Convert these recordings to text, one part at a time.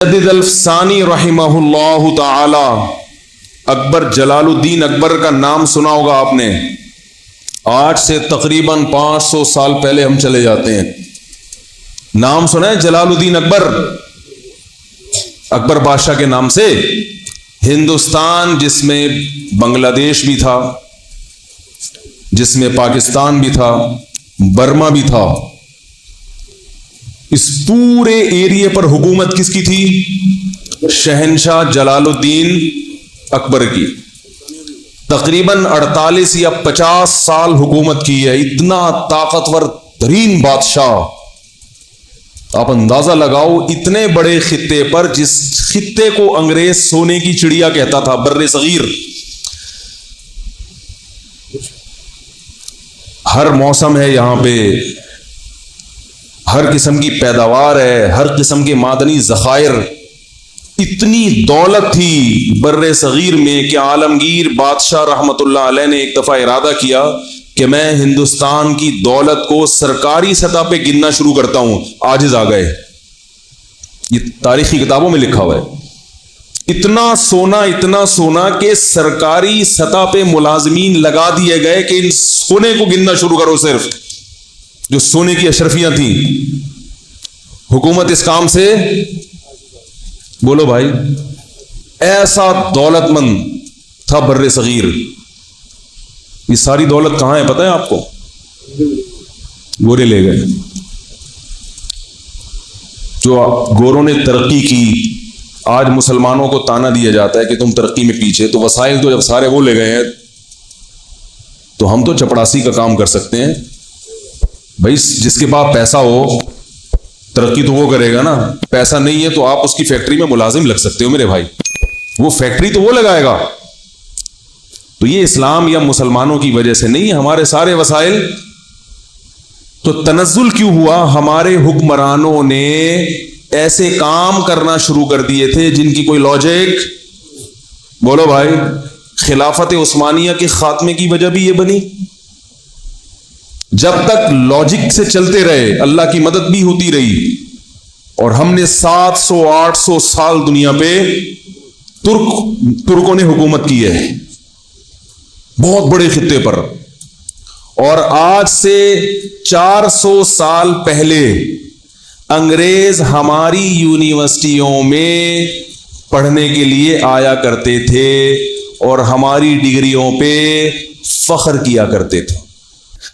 مجدد الفسانی رحمہ اللہ تعالی، اکبر جلال الدین اکبر کا نام سنا ہوگا آپ نے۔ آج سے تقریباً 500 سال پہلے ہم چلے جاتے ہیں۔ نام سنا ہے جلال الدین اکبر؟ اکبر بادشاہ کے نام سے ہندوستان، جس میں بنگلہ دیش بھی تھا، جس میں پاکستان بھی تھا، برما بھی تھا، اس پورے ایریے پر حکومت کس کی تھی؟ شہنشاہ جلال الدین اکبر کی۔ تقریباً 48 یا 50 سال حکومت کی ہے۔ اتنا طاقتور ترین بادشاہ، آپ اندازہ لگاؤ، اتنے بڑے خطے پر، جس خطے کو انگریز سونے کی چڑیا کہتا تھا، بر صغیر، ہر موسم ہے یہاں پہ، ہر قسم کی پیداوار ہے، ہر قسم کے معدنی ذخائر، اتنی دولت تھی بر صغیر میں کہ عالمگیر بادشاہ رحمت اللہ علیہ نے ایک دفعہ ارادہ کیا کہ میں ہندوستان کی دولت کو سرکاری سطح پہ گننا شروع کرتا ہوں۔ عاجز آ گئے، یہ تاریخی کتابوں میں لکھا ہوا ہے۔ اتنا سونا کہ سرکاری سطح پہ ملازمین لگا دیے گئے کہ ان سونے کو گننا شروع کرو، صرف جو سونے کی اشرفیاں تھیں۔ حکومت اس کام سے، بولو بھائی، ایسا دولت مند تھا بر صغیر۔ یہ ساری دولت کہاں ہے پتہ ہے آپ کو؟ گورے لے گئے۔ جو گوروں نے ترقی کی، آج مسلمانوں کو تانا دیا جاتا ہے کہ تم ترقی میں پیچھے، تو وسائل تو جب سارے وہ لے گئے ہیں تو ہم تو چپڑاسی کا کام کر سکتے ہیں۔ بھائی جس کے پاس پیسہ ہو ترقی تو وہ کرے گا نا، پیسہ نہیں ہے تو آپ اس کی فیکٹری میں ملازم لگ سکتے ہو میرے بھائی، وہ فیکٹری تو وہ لگائے گا۔ تو یہ اسلام یا مسلمانوں کی وجہ سے نہیں، ہمارے سارے وسائل۔ تو تنزل کیوں ہوا؟ ہمارے حکمرانوں نے ایسے کام کرنا شروع کر دیے تھے جن کی کوئی لاجک، بولو بھائی۔ خلافت عثمانیہ کے خاتمے کی وجہ بھی یہ بنی۔ جب تک لاجک سے چلتے رہے، اللہ کی مدد بھی ہوتی رہی، اور ہم نے 700-800 سال دنیا پہ ترکوں نے حکومت کی ہے، بہت بڑے خطے پر۔ اور آج سے 400 سال پہلے انگریز ہماری یونیورسٹیوں میں پڑھنے کے لیے آیا کرتے تھے اور ہماری ڈگریوں پہ فخر کیا کرتے تھے۔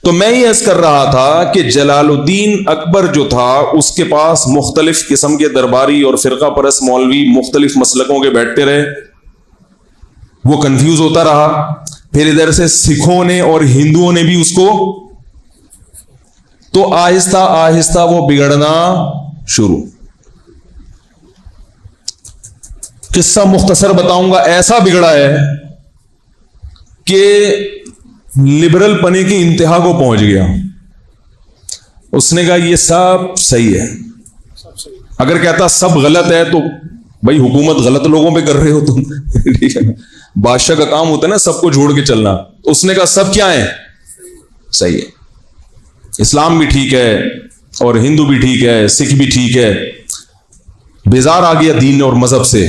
تو میں یہ عرض کر رہا تھا کہ جلال الدین اکبر جو تھا، اس کے پاس مختلف قسم کے درباری اور فرقہ پرست مولوی مختلف مسلکوں کے بیٹھتے رہے، وہ کنفیوز ہوتا رہا۔ پھر ادھر سے سکھوں نے اور ہندوؤں نے بھی اس کو، تو آہستہ آہستہ وہ بگڑنا شروع۔ قصہ مختصر بتاؤں گا، ایسا بگڑا ہے کہ لبرل پنے کی انتہا کو پہنچ گیا۔ اس نے کہا یہ سب صحیح ہے۔ اگر کہتا سب غلط ہے تو بھائی حکومت غلط لوگوں پہ کر رہے ہو تم، ٹھیک ہے نا؟ بادشاہ کا کام ہوتا ہے نا سب کو جوڑ کے چلنا۔ اس نے کہا سب کیا ہے؟ صحیح ہے، اسلام بھی ٹھیک ہے اور ہندو بھی ٹھیک ہے، سکھ بھی ٹھیک ہے۔ بیزار آ گیا دین اور مذہب سے،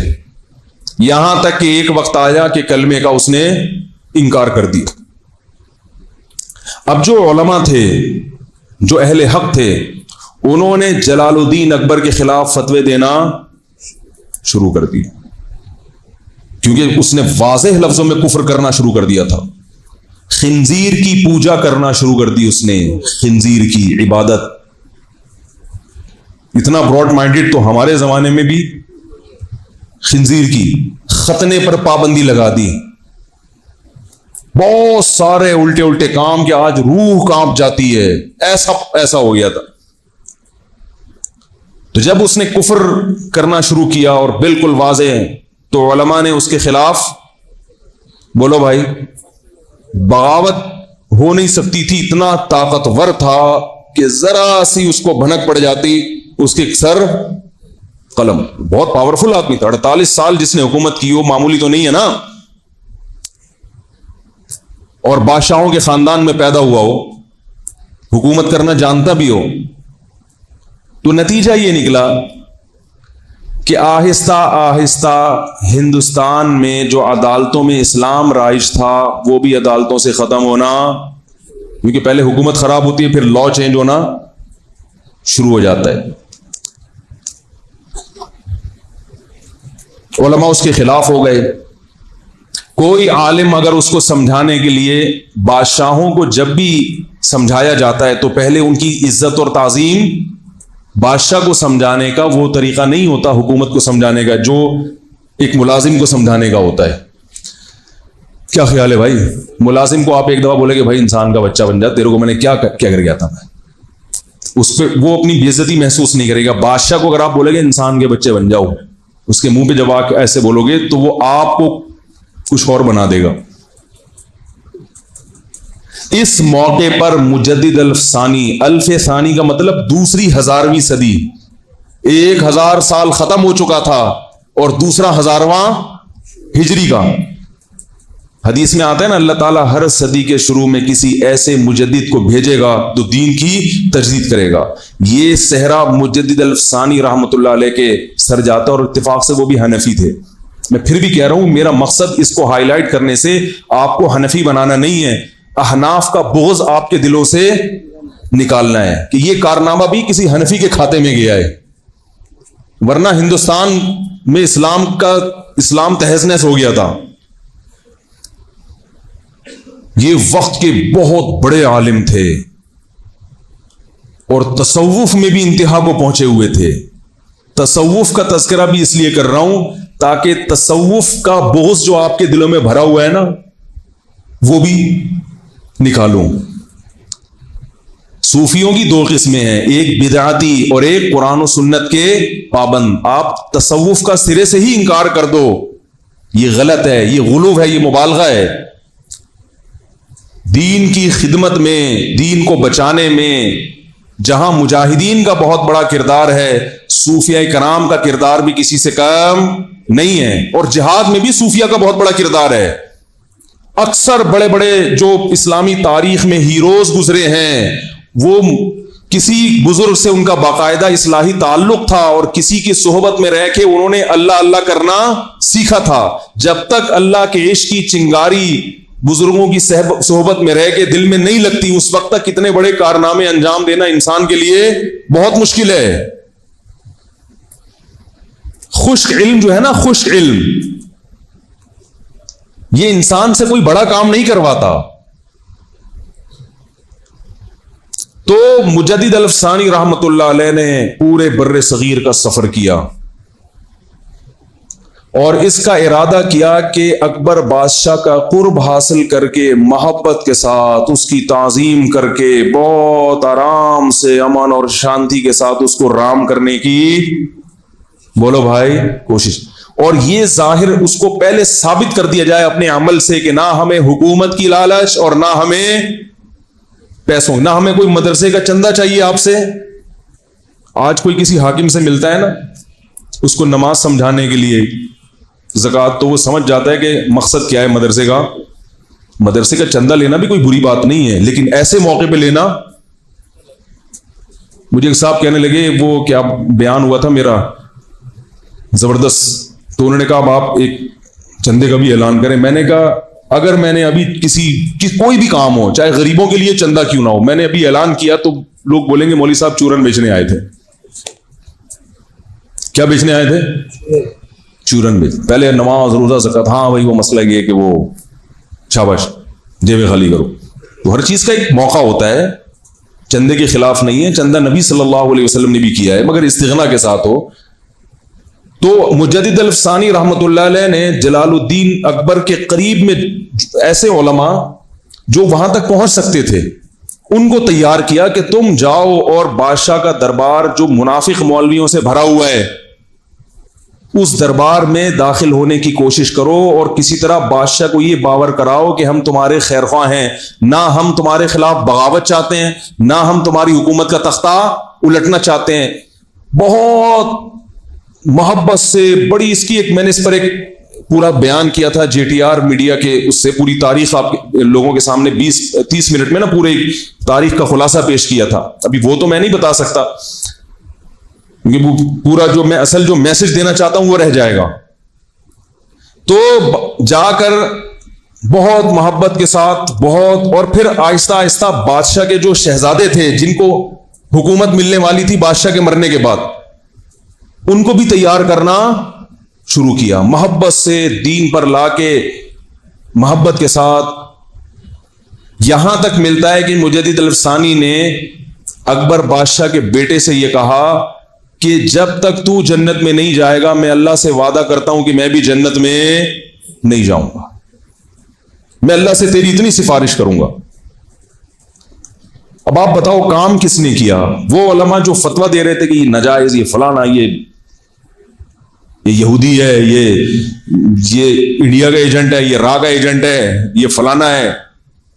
یہاں تک کہ ایک وقت آیا کہ کلمے کا اس نے انکار کر دیا۔ اب جو علماء تھے، جو اہل حق تھے، انہوں نے جلال الدین اکبر کے خلاف فتوے دینا شروع کر دی، کیونکہ اس نے واضح لفظوں میں کفر کرنا شروع کر دیا تھا۔ خنزیر کی پوجا کرنا شروع کر دی اس نے، خنزیر کی عبادت۔ اتنا براڈ مائنڈڈ تو ہمارے زمانے میں بھی خنزیر کی ختنے پر پابندی لگا دی۔ بہت سارے الٹے کام کہ آج روح کانپ جاتی ہے، ایسا ہو گیا تھا۔ تو جب اس نے کفر کرنا شروع کیا اور بالکل واضح ہے، تو علماء نے اس کے خلاف، بولو بھائی، بغاوت ہو نہیں سکتی تھی، اتنا طاقتور تھا کہ ذرا سی اس کو بھنک پڑ جاتی، اس کے سر قلم۔ بہت پاورفل آدمی تھا، 48 سال جس نے حکومت کی، وہ معمولی تو نہیں ہے نا، اور بادشاہوں کے خاندان میں پیدا ہوا ہو، حکومت کرنا جانتا بھی ہو۔ تو نتیجہ یہ نکلا کہ آہستہ آہستہ ہندوستان میں جو عدالتوں میں اسلام رائج تھا وہ بھی عدالتوں سے ختم ہونا، کیونکہ پہلے حکومت خراب ہوتی ہے، پھر لا چینج ہونا شروع ہو جاتا ہے. علماء اس کے خلاف ہو گئے. کوئی عالم اگر اس کو سمجھانے کے لیے، بادشاہوں کو جب بھی سمجھایا جاتا ہے تو پہلے ان کی عزت اور تعظیم، بادشاہ کو سمجھانے کا وہ طریقہ نہیں ہوتا حکومت کو سمجھانے کا جو ایک ملازم کو سمجھانے کا ہوتا ہے. کیا خیال ہے بھائی؟ ملازم کو آپ ایک دفعہ بولے کہ بھائی انسان کا بچہ بن جا، تیرے کو میں نے کیا کر گیا تھا، میں اس پہ وہ اپنی بے عزتی محسوس نہیں کرے گا. بادشاہ کو اگر آپ بولے گے انسان کے بچے بن جاؤ، اس کے منہ پہ جب آپ ایسے بولو گے تو وہ آپ کو کچھ اور بنا دے گا. اس موقع پر مجدد الف ثانی کا مطلب دوسری 1000ویں صدی، 1000 سال ختم ہو چکا تھا اور دوسرا 1000واں ہجری کا. حدیث میں آتا ہے نا، اللہ تعالیٰ ہر صدی کے شروع میں کسی ایسے مجدد کو بھیجے گا تو دین کی تجدید کرے گا. یہ صحرا مجدد الف ثانی رحمۃ اللہ علیہ کے سر جاتا اور اتفاق سے وہ بھی حنفی تھے. میں پھر بھی کہہ رہا ہوں، میرا مقصد اس کو ہائی لائٹ کرنے سے آپ کو حنفی بنانا نہیں ہے، احناف کا بغض آپ کے دلوں سے نکالنا ہے کہ یہ کارنامہ بھی کسی حنفی کے کھاتے میں گیا ہے، ورنہ ہندوستان میں اسلام تہز نہز ہو گیا تھا. یہ وقت کے بہت بڑے عالم تھے اور تصوف میں بھی انتہا کو پہنچے ہوئے تھے. تصوف کا تذکرہ بھی اس لیے کر رہا ہوں تاکہ تصوف کا بغض جو آپ کے دلوں میں بھرا ہوا ہے نا وہ بھی نکالوں. صوفیوں کی 2 قسمیں ہیں، ایک بدعتی اور ایک قرآن و سنت کے پابند. آپ تصوف کا سرے سے ہی انکار کر دو، یہ غلط ہے، یہ غلو ہے، یہ مبالغہ ہے. دین کی خدمت میں، دین کو بچانے میں جہاں مجاہدین کا بہت بڑا کردار ہے، صوفیاء کرام کا کردار بھی کسی سے کم نہیں ہے. اور جہاد میں بھی صوفیہ کا بہت بڑا کردار ہے. اکثر بڑے بڑے جو اسلامی تاریخ میں ہیروز گزرے ہیں وہ کسی بزرگ سے ان کا باقاعدہ اصلاحی تعلق تھا اور کسی کی صحبت میں رہ کے انہوں نے اللہ اللہ کرنا سیکھا تھا. جب تک اللہ کے عشق کی چنگاری بزرگوں کی صحبت میں رہ کے دل میں نہیں لگتی، اس وقت تک کتنے بڑے کارنامے انجام دینا انسان کے لیے بہت مشکل ہے. خشک علم جو ہے نا، خشک علم، یہ انسان سے کوئی بڑا کام نہیں کرواتا. تو مجدد الف ثانی رحمت اللہ علیہ نے پورے بر صغیر کا سفر کیا اور اس کا ارادہ کیا کہ اکبر بادشاہ کا قرب حاصل کر کے، محبت کے ساتھ اس کی تعظیم کر کے، بہت آرام سے، امن اور شانتی کے ساتھ اس کو رام کرنے کی، بولو بھائی، کوشش. اور یہ ظاہر اس کو پہلے ثابت کر دیا جائے اپنے عمل سے کہ نہ ہمیں حکومت کی لالچ اور نہ ہمیں پیسوں، نہ ہمیں کوئی مدرسے کا چندہ چاہیے آپ سے. آج کوئی کسی حاکم سے ملتا ہے نا، اس کو نماز سمجھانے کے لیے زکوٰۃ، تو وہ سمجھ جاتا ہے کہ مقصد کیا ہے مدرسے کا. مدرسے کا چندہ لینا بھی کوئی بری بات نہیں ہے، لیکن ایسے موقع پہ لینا. مجھے ایک صاحب کہنے لگے، وہ کیا بیان ہوا تھا میرا زبردست، تو انہوں نے کہا اب آپ ایک چندے کا بھی اعلان کریں. میں نے کہا اگر میں نے ابھی کوئی بھی کام ہو، چاہے غریبوں کے لیے چندہ کیوں نہ ہو، میں نے ابھی اعلان کیا تو لوگ بولیں گے مولوی صاحب چورن بیچنے آئے تھے. کیا بیچنے آئے تھے؟ چورن بیچ. پہلے نماز، روزہ، زکوٰۃ، ہاں وہی وہ مسئلہ یہ کہ وہ شاباش جیبیں خالی کرو. تو ہر چیز کا ایک موقع ہوتا ہے، چندے کے خلاف نہیں ہے. چندہ نبی صلی اللہ علیہ وسلم نے بھی کیا ہے مگر استغنا کے ساتھ ہو. تو مجدد الف ثانی رحمت اللہ علیہ نے جلال الدین اکبر کے قریب میں ایسے علماء جو وہاں تک پہنچ سکتے تھے ان کو تیار کیا کہ تم جاؤ اور بادشاہ کا دربار جو منافق مولویوں سے بھرا ہوا ہے اس دربار میں داخل ہونے کی کوشش کرو اور کسی طرح بادشاہ کو یہ باور کراؤ کہ ہم تمہارے خیر خواہ ہیں، نہ ہم تمہارے خلاف بغاوت چاہتے ہیں، نہ ہم تمہاری حکومت کا تختہ الٹنا چاہتے ہیں. بہت محبت سے بڑی اس کی ایک، میں نے اس پر ایک پورا بیان کیا تھا JTR میڈیا کے، اس سے پوری تاریخ آپ لوگوں کے سامنے 20-30 منٹ میں نا پورے تاریخ کا خلاصہ پیش کیا تھا. ابھی وہ تو میں نہیں بتا سکتا. کیونکہ وہ پورا جو میں اصل جو میسج دینا چاہتا ہوں وہ رہ جائے گا. تو جا کر بہت محبت کے ساتھ بہت، اور پھر آہستہ آہستہ بادشاہ کے جو شہزادے تھے جن کو حکومت ملنے والی تھی بادشاہ کے مرنے کے بعد، ان کو بھی تیار کرنا شروع کیا، محبت سے دین پر لا کے محبت کے ساتھ. یہاں تک ملتا ہے کہ مجدد الافسانی نے اکبر بادشاہ کے بیٹے سے یہ کہا کہ جب تک تو جنت میں نہیں جائے گا میں اللہ سے وعدہ کرتا ہوں کہ میں بھی جنت میں نہیں جاؤں گا، میں اللہ سے تیری اتنی سفارش کروں گا. اب آپ بتاؤ کام کس نے کیا؟ وہ علماء جو فتویٰ دے رہے تھے کہ یہ ناجائز، یہ فلانا، یہ یہودی ہے، یہ انڈیا کا ایجنٹ ہے، یہ را کا ایجنٹ ہے، یہ فلانا ہے،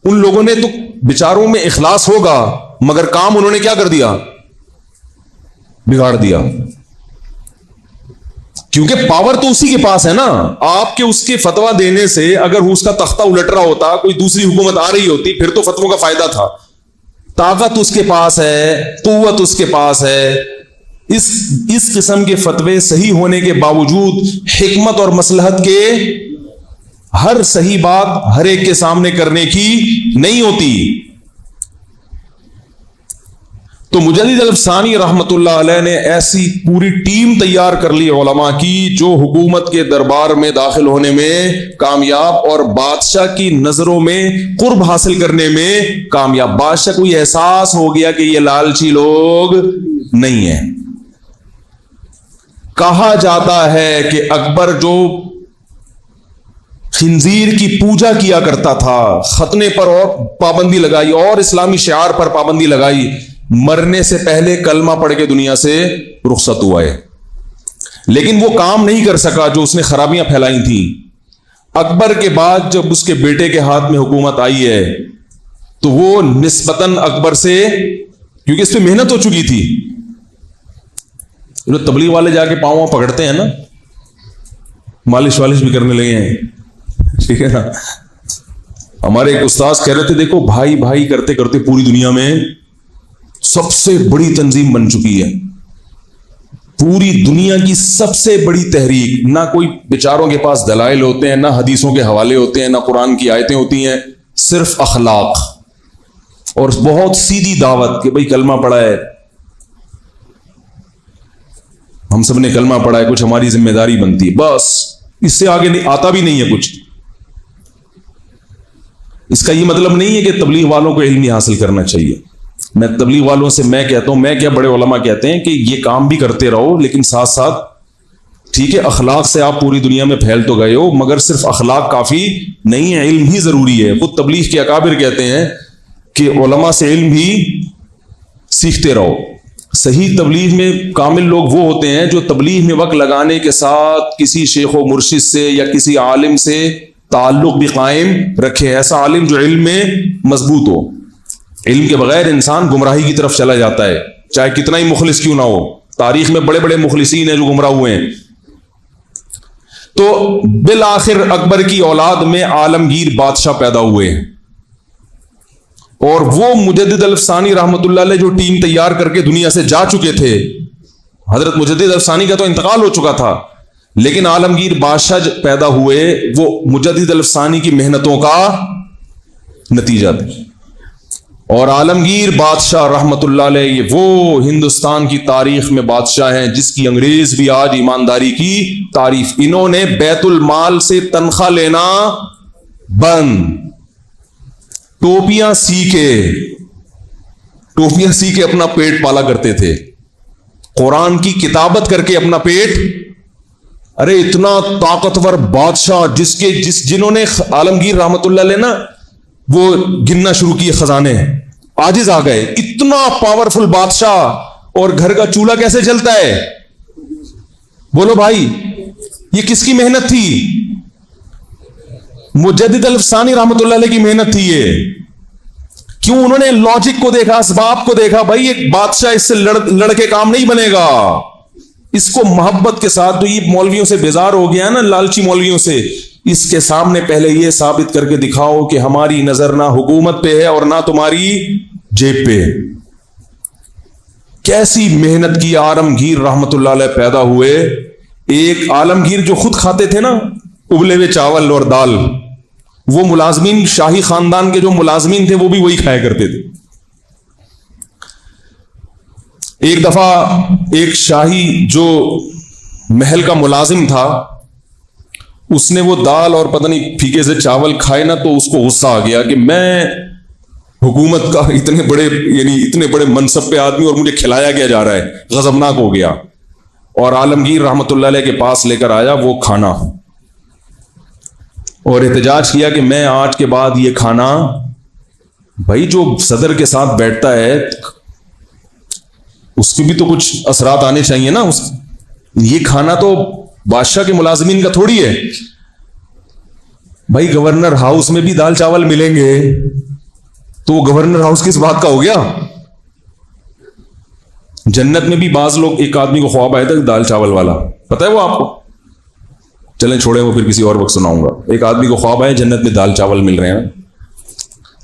ان لوگوں نے تو بیچاروں میں اخلاص ہوگا مگر کام انہوں نے کیا کر دیا؟ بگاڑ دیا. کیونکہ پاور تو اسی کے پاس ہے نا. آپ کے اس کے فتویٰ دینے سے اگر اس کا تختہ الٹ رہا ہوتا، کوئی دوسری حکومت آ رہی ہوتی، پھر تو فتووں کا فائدہ تھا. طاقت اس کے پاس ہے، قوت اس کے پاس ہے. اس قسم کے فتوے صحیح ہونے کے باوجود حکمت اور مصلحت کے ہر صحیح بات ہر ایک کے سامنے کرنے کی نہیں ہوتی. تو مجدد الافسانی رحمت اللہ علیہ نے ایسی پوری ٹیم تیار کر لی علماء کی جو حکومت کے دربار میں داخل ہونے میں کامیاب اور بادشاہ کی نظروں میں قرب حاصل کرنے میں کامیاب. بادشاہ کو یہ احساس ہو گیا کہ یہ لالچی لوگ نہیں ہیں. کہا جاتا ہے کہ اکبر جو خنزیر کی پوجا کیا کرتا تھا، ختنے پر اور پابندی لگائی اور اسلامی شعار پر پابندی لگائی، مرنے سے پہلے کلمہ پڑھ کے دنیا سے رخصت ہوا ہے. لیکن وہ کام نہیں کر سکا جو اس نے خرابیاں پھیلائی تھیں. اکبر کے بعد جب اس کے بیٹے کے ہاتھ میں حکومت آئی ہے تو وہ نسبتاً اکبر سے، کیونکہ اس پہ محنت ہو چکی تھی. تبلیغ والے جا کے پاؤں پکڑتے ہیں نا، مالش والش بھی کرنے لگے ہیں، ٹھیک ہے نا. ہمارے ایک استاذ کہہ رہے تھے دیکھو بھائی بھائی کرتے کرتے پوری دنیا میں سب سے بڑی تنظیم بن چکی ہے. پوری دنیا کی سب سے بڑی تحریک. نہ کوئی بیچاروں کے پاس دلائل ہوتے ہیں، نہ حدیثوں کے حوالے ہوتے ہیں، نہ قرآن کی آیتیں ہوتی ہیں، صرف اخلاق اور بہت سیدھی دعوت کہ بھئی کلمہ پڑھا ہے، ہم سب نے کلمہ پڑھا ہے، کچھ ہماری ذمہ داری بنتی ہے، بس اس سے آگے نہیں آتا بھی نہیں ہے کچھ. اس کا یہ مطلب نہیں ہے کہ تبلیغ والوں کو علم حاصل کرنا چاہیے. میں تبلیغ والوں سے میں کہتا ہوں، میں کیا بڑے علماء کہتے ہیں کہ یہ کام بھی کرتے رہو، لیکن ساتھ ساتھ ٹھیک ہے اخلاق سے آپ پوری دنیا میں پھیل تو گئے ہو مگر صرف اخلاق کافی نہیں ہے، علم ہی ضروری ہے. خود تبلیغ کے اکابر کہتے ہیں کہ علماء سے علم بھی سیکھتے رہو. صحیح تبلیغ میں کامل لوگ وہ ہوتے ہیں جو تبلیغ میں وقت لگانے کے ساتھ کسی شیخ و مرشد سے یا کسی عالم سے تعلق بھی قائم رکھے. ایسا عالم جو علم میں مضبوط ہو. علم کے بغیر انسان گمراہی کی طرف چلا جاتا ہے، چاہے کتنا ہی مخلص کیوں نہ ہو. تاریخ میں بڑے بڑے مخلصین ہیں جو گمراہ ہوئے ہیں. تو بالآخر اکبر کی اولاد میں عالمگیر بادشاہ پیدا ہوئے ہیں، اور وہ مجدد الافسانی رحمت اللہ علیہ جو ٹیم تیار کر کے دنیا سے جا چکے تھے. حضرت مجدد الافسانی کا تو انتقال ہو چکا تھا، لیکن عالمگیر بادشاہ پیدا ہوئے، وہ مجدد الافسانی کی محنتوں کا نتیجہ تھے. اور عالمگیر بادشاہ رحمت اللہ علیہ یہ وہ ہندوستان کی تاریخ میں بادشاہ ہیں جس کی انگریز بھی آج ایمانداری کی تعریف. انہوں نے بیت المال سے تنخواہ لینا بند، ٹوپیاں سی کے اپنا پیٹ پالا کرتے تھے، قرآن کی کتابت کر کے اپنا پیٹ. ارے اتنا طاقتور بادشاہ جنہوں نے عالمگیر رحمت اللہ علیہ نا وہ گننا شروع کیے خزانے، عاجز آ گئے. اتنا پاورفل بادشاہ اور گھر کا چولہا کیسے جلتا ہے؟ بولو بھائی یہ کس کی محنت تھی؟ مجدد الافسانی رحمت اللہ علیہ کی محنت تھی یہ. کیوں؟ انہوں نے لاجک کو دیکھا، اسباب کو دیکھا. بھائی ایک بادشاہ اس سے لڑ کے کام نہیں بنے گا. اس کو محبت کے ساتھ، جو یہ مولویوں سے بیزار ہو گیا نا، لالچی مولویوں سے، اس کے سامنے پہلے یہ ثابت کر کے دکھاؤ کہ ہماری نظر نہ حکومت پہ ہے اور نہ تمہاری جیب پہ. کیسی محنت کی. عالمگیر رحمت اللہ علیہ پیدا ہوئے. ایک عالمگیر جو خود کھاتے تھے نا ابلے ہوئے چاول اور دال, وہ ملازمین شاہی خاندان کے جو ملازمین تھے وہ بھی وہی کھایا کرتے تھے. ایک دفعہ ایک شاہی جو محل کا ملازم تھا, اس نے وہ دال اور پتہ نہیں پھیکے سے چاول کھائے نا, تو اس کو غصہ آ گیا کہ میں حکومت کا اتنے بڑے منصب پہ آدمی اور مجھے کھلایا کیا جا رہا ہے. غضبناک ہو گیا اور عالمگیر رحمت اللہ علیہ کے پاس لے کر آیا وہ کھانا, اور احتجاج کیا کہ میں آج کے بعد یہ کھانا, بھائی جو صدر کے ساتھ بیٹھتا ہے اس کے بھی تو کچھ اثرات آنے چاہیے نا, یہ کھانا تو بادشاہ کے ملازمین کا تھوڑی ہے. بھائی گورنر ہاؤس میں بھی دال چاول ملیں گے تو وہ گورنر ہاؤس کس بات کا ہو گیا؟ جنت میں بھی بعض لوگ, ایک آدمی کو خواب آیا تھا دال چاول والا, پتہ ہے وہ آپ کو؟ چلیں چھوڑیں, وہ پھر کسی اور وقت سناؤں گا. ایک آدمی کو خواب آیا جنت میں دال چاول مل رہے ہیں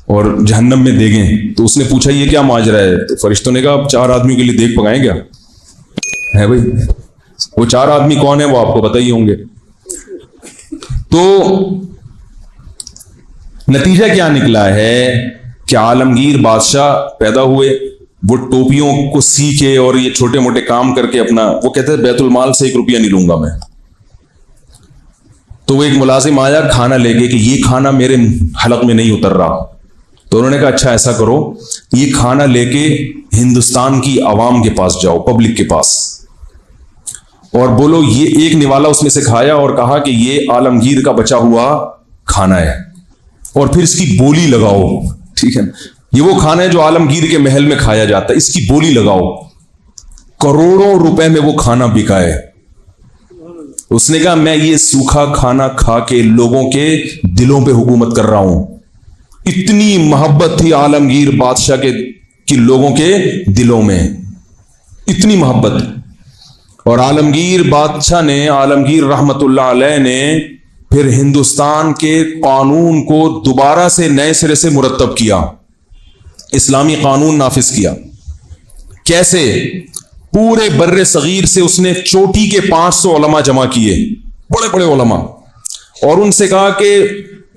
اور جہنم میں دیگیں. تو اس نے پوچھا یہ کیا ماجرا ہے؟ تو فرشتوں نے کہا اب 4 آدمیوں کے لیے دیگ پکائیں کیا ہے بھائی؟ وہ 4 آدمی کون ہیں وہ آپ کو پتہ ہی ہوں گے. تو نتیجہ کیا نکلا ہے کہ عالمگیر بادشاہ پیدا ہوئے, وہ ٹوپیوں کو سی کے اور یہ چھوٹے موٹے کام کر کے اپنا, وہ کہتے ہیں بیت المال سے 1 روپیہ نہیں لوں گا میں. تو وہ ایک ملازم آیا کھانا لے کے کہ یہ کھانا میرے حلق میں نہیں اتر رہا. تو انہوں نے کہا اچھا ایسا کرو, یہ کھانا لے کے ہندوستان کی عوام کے پاس جاؤ, پبلک کے پاس, اور بولو یہ ایک نوالا اس میں سے کھایا اور کہا کہ یہ عالمگیر کا بچا ہوا کھانا ہے, اور پھر اس کی بولی لگاؤ. ٹھیک ہے, یہ وہ کھانا ہے جو عالمگیر کے محل میں کھایا جاتا ہے, اس کی بولی لگاؤ. کروڑوں روپے میں وہ کھانا بکا ہے. اس نے کہا میں یہ سوکھا کھانا کھا کے لوگوں کے دلوں پہ حکومت کر رہا ہوں. اتنی محبت تھی عالمگیر بادشاہ کے لوگوں کے دلوں میں, اتنی محبت. اور عالمگیر بادشاہ نے, عالمگیر رحمت اللہ علیہ نے پھر ہندوستان کے قانون کو دوبارہ سے نئے سرے سے مرتب کیا, اسلامی قانون نافذ کیا. کیسے؟ پورے بر صغیر سے اس نے چوٹی کے 500 علماء جمع کیے, بڑے بڑے علماء, اور ان سے کہا کہ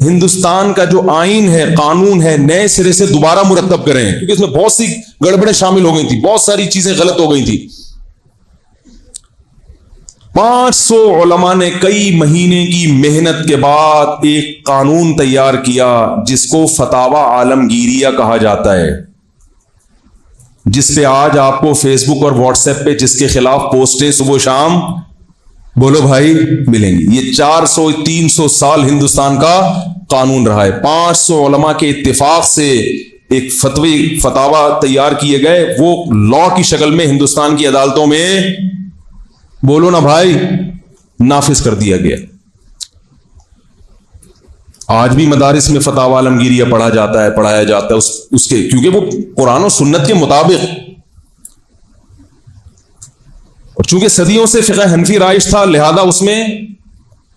ہندوستان کا جو آئین ہے, قانون ہے, نئے سرے سے دوبارہ مرتب کریں, کیونکہ اس میں بہت سی گڑبڑیں شامل ہو گئی تھی, بہت ساری چیزیں غلط ہو گئی تھی. 500 علماء نے کئی مہینے کی محنت کے بعد ایک قانون تیار کیا جس کو فتاوی عالمگیریہ کہا جاتا ہے, جس پہ آج آپ کو فیس بک اور واٹس ایپ پہ جس کے خلاف پوسٹیں صبح شام بولو بھائی ملیں گی. یہ 400-300 سال ہندوستان کا قانون رہا ہے. 500 علماء کے اتفاق سے ایک فتاوی تیار کیے گئے, وہ لا کی شکل میں ہندوستان کی عدالتوں میں بولو نا بھائی نافذ کر دیا گیا. آج بھی مدارس میں فتاوی عالمگیریہ پڑھایا جاتا ہے اس کے, کیونکہ وہ قرآن و سنت کے مطابق, اور چونکہ صدیوں سے فقہ حنفی رائج تھا لہذا اس میں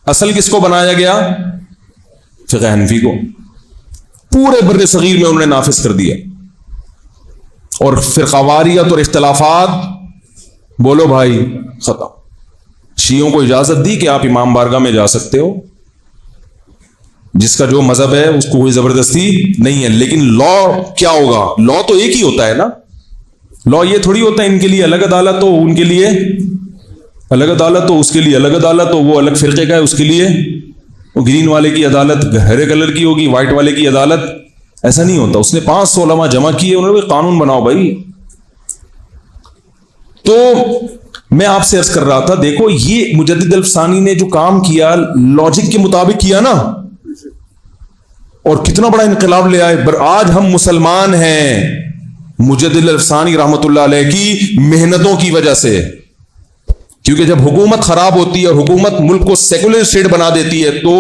اصل کس کو بنایا گیا؟ فقہ حنفی کو. پورے بر صغیر میں انہوں نے نافذ کر دیا. اور فرقواریت اور اختلافات بولو بھائی ختم. شیعوں کو اجازت دی کہ آپ امام بارگاہ میں جا سکتے ہو, جس کا جو مذہب ہے اس کو کوئی زبردستی نہیں ہے. لیکن لا کیا ہوگا؟ لا تو ایک ہی ہوتا ہے نا. لا یہ تھوڑی ہوتا ہے ان کے لیے الگ عدالت ہو, ان کے لیے الگ عدالت ہو, اس کے لیے الگ عدالت ہو, وہ الگ فرقے کا ہے اس کے لیے وہ گرین والے کی عدالت ہرے کلر کی ہوگی, وائٹ والے کی عدالت. ایسا نہیں ہوتا. اس نے 500 علماء جمع کیے, انہوں نے قانون بناؤ بھائی. تو میں آپ سے عرض کر رہا تھا, دیکھو یہ مجدد الفسانی نے جو کام کیا لاجک کے مطابق کیا نا, اور کتنا بڑا انقلاب لے آئے. آج ہم مسلمان ہیں مجدد الفسانی رحمت اللہ علیہ کی محنتوں کی وجہ سے. کیونکہ جب حکومت خراب ہوتی ہے اور حکومت ملک کو سیکولر اسٹیٹ بنا دیتی ہے تو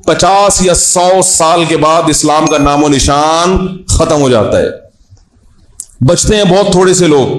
50 یا 100 سال کے بعد اسلام کا نام و نشان ختم ہو جاتا ہے. بچتے ہیں بہت تھوڑے سے لوگ.